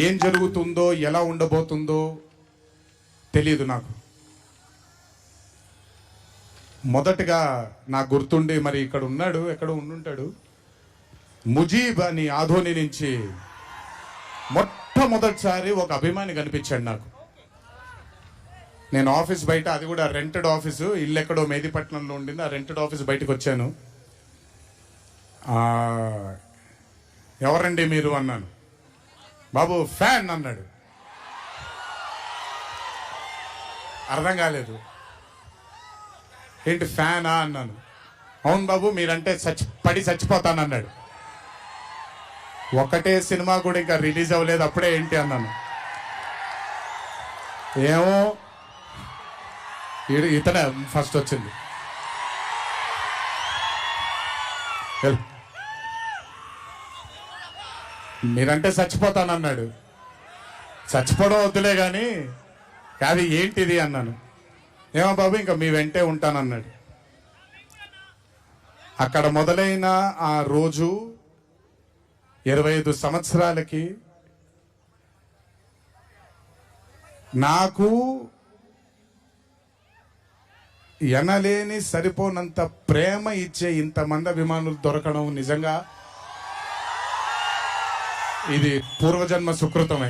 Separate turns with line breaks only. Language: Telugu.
ఏం జరుగుతుందో ఎలా ఉండబోతుందో తెలియదు నాకు. మొదటగా నాకు గుర్తుండి, మరి ఇక్కడ ఉన్నాడు, ఎక్కడ ఉండుంటాడు, ముజీబ్ అని ఆధోని నుంచి మొట్టమొదటిసారి ఒక అభిమాని కనిపించాడు నాకు. నేను ఆఫీస్ బయట, అది కూడా రెంటెడ్ ఆఫీసు, ఇల్లు ఎక్కడో మేదిపట్నంలో ఉండింది, ఆ రెంటెడ్ ఆఫీస్ బయటకు వచ్చాను. ఎవరండి మీరు అన్నాను. బాబు ఫ్యాన్ అన్నాడు. అర్థం కాలేదు. ఏంటి ఫ్యానా అన్నాను. అవును బాబు, మీరంటే పడి చచ్చిపోతానన్నాడు. ఒకటే సినిమా కూడా ఇంకా రిలీజ్ అవ్వలేదు, అప్పుడే ఏంటి అన్నాను. ఏమో ఇతనే ఫస్ట్ వచ్చింది. మీరంటే చచ్చిపోతానన్నాడు. చచ్చిపోవడం వద్దులే కానీ కాదు ఏంటిది అన్నాను. ఏమో బాబు ఇంకా మీ వెంటే ఉంటానన్నాడు. అక్కడ మొదలైన ఆ రోజు 25 సంవత్సరాలకి నాకు ఎనలేని సరిపోనంత ప్రేమ ఇచ్చే ఇంతమంది అభిమానులు దొరకడం నిజంగా ఇది పూర్వజన్మ సుకృతమే.